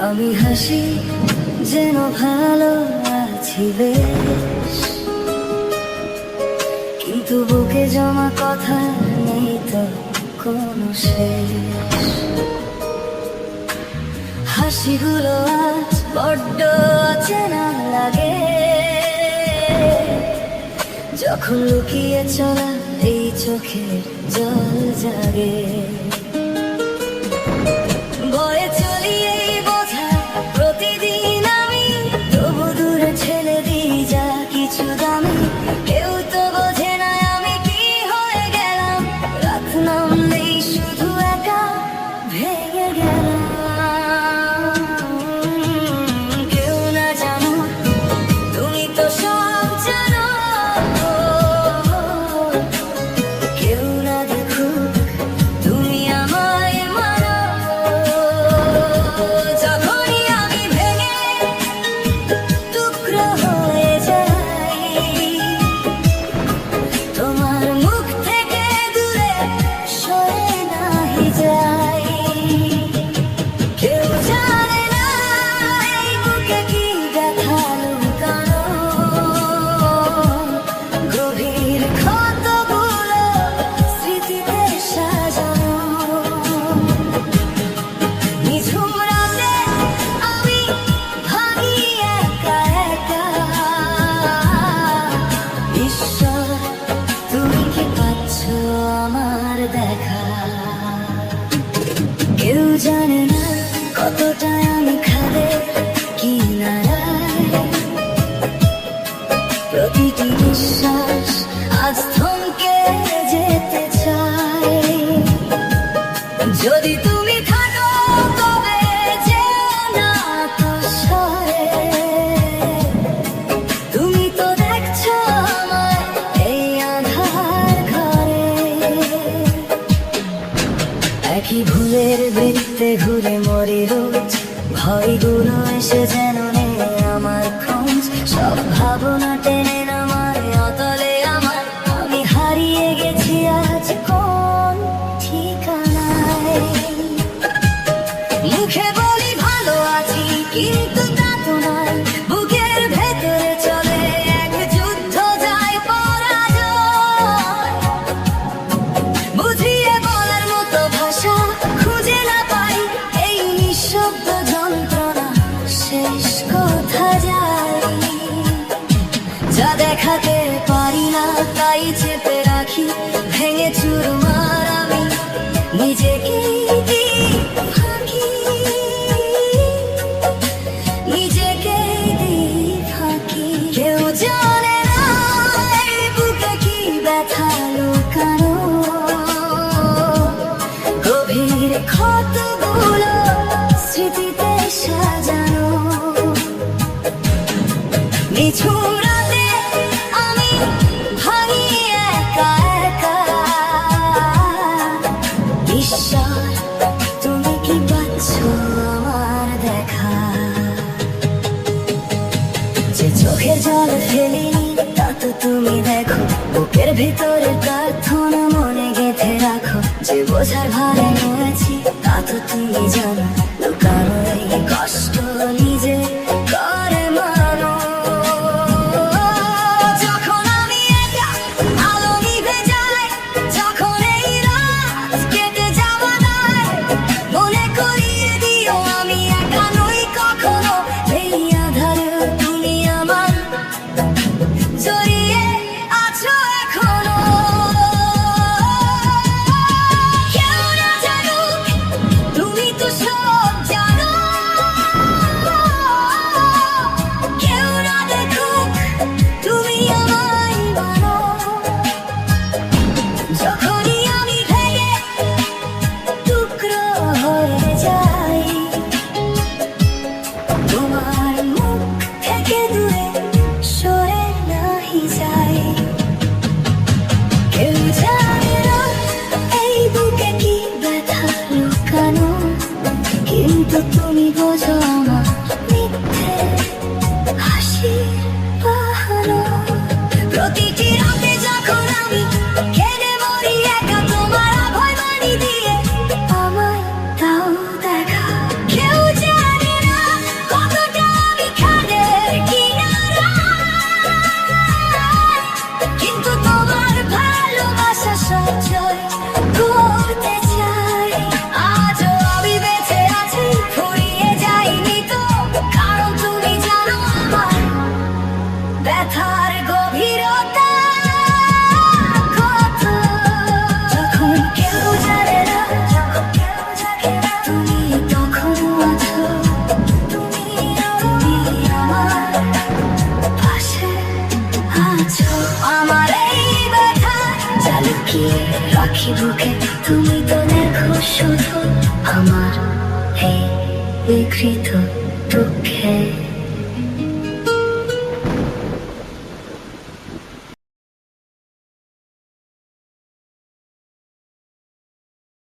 আমি হাসি যেন ভালো আছি বেশ, কিন্তু বুকে জমা কথা নেই তো কোনো শেষ। হাসিগুলো আজ বড্ড অচেনা লাগে, যখন লুকিয়ে চলা এই চোখের জল জাগে। বয়ে চলি এই বোঝা প্রতিদিন আমি, তবু দূরে ছেড়ে দিই যা কিছু দামি। কেউ তো বোঝে না আমি কি হয়ে গেলাম, রাত নামলেই শুধু একা ভেঙে গেলাম। কেউ না জানো তুমি তো সব জানো, কেউ না দেখুক তুমি আমায় মানো। যখনই আমি ভেঙে টুকরো হয়ে যাই, তোমার মুখ থেকে দূরে সরে নাহি যাই। কেউ জানে না এই বুকে কি ব্যথা লুকানো, গভীর ক্ষতগুলো স্মৃতিতে সাজানো। নিঝুম রাতে আমি ভাবি একা একা, ঈশ্বর তুমি কি পাচ্ছ আমার দেখা। কেউ জানে না কতটা আমি খাবে কিনারায়, প্রতিটি নিঃশ্বাস আজ থমকে যেতে চায়। যদি তুমি থাকো তবে যেও না তো সরে, তুমি তো দেখছো আমায় এই আঁধার ঘরে। একই ভুলের বৃত্তে ঘুরে মরি রোজ, ভয়গুলো এসে যেন নেই আমার খোঁজ। সব ভাবনা টেনে নামায় অতলে আমার, আমি হারিয়ে গেছি আজ কোন ঠিকানায়। মুখে বলি ভালো আছি কিন্তু তা তো নয়, বুকের ভেতরে চলে এক যুদ্ধ যায় পরাজয়। বুঝিয়ে বলার মতো ভাষা খুঁজে না পাই, এই নিঃশব্দ যন্ত্রণা শেষ কোথা যায়। যা দেখাতে পারি না তাই চেপে রাখি, ভেঙে চুরমার আমি নিজেকেই দিই ফাঁকি, নিজেকেই দিই ফাঁকি। কেউ জানে না এই বুকে কি ব্যথা লুকানো, গভীর ক্ষতগুলো স্মৃতিতে সাজানো। নিঝুম রাতে আমি ভাঙি একা একা, ঈশ্বর তুমি কি পাচ্ছ আমার দেখা। যে চোখের জল ফেলিনি তা তো তুমি দেখো, বুকের ভিতরে প্রার্থনা মনে গেঁথে রাখো। যে বোঝার ভারে রয়েছি তা তো তুমি জানো, লুকানো এই কষ্ট নিজে করে মানো। যখন আমি একা আলো নিভে যায়, যখন এই রাত কেটে যাওয়া দায়, মনে করিয়ে দিও আমি একা নই কখনো। এই আধারে তুমি আমার জড়িয়ে আছো এখনো। কেউ না জানুক তুমি তো সব জানো, তুমি বোঝো আমার মিথ্যে হাসির বাহানা। প্রতিটি রাতে যখন আমি কেঁদে মরি একা, তোমার আভয় বাণী দিয়ে আমায় দাও দেখা। কেউ জানে না কতটা আমি খাদের কিনারায়, কিন্তু তোমার ভালোবাসা সঞ্চয় করতে চাই। আজও আমি বেঁচে আছি, ফুরিয়ে যাইনি তো, কারণ তুমি জানো আমার ব্যথার গভীরতা কত। যখন কেউ জানে না, তুমি তখনও আছো। তুমি আমার পাশে আছো। আমার এই ব্যথা যা লুকিয়ে রাখি বুকে, তুমি তো দেখো শুধু আমার এই বিকৃত দুঃখে।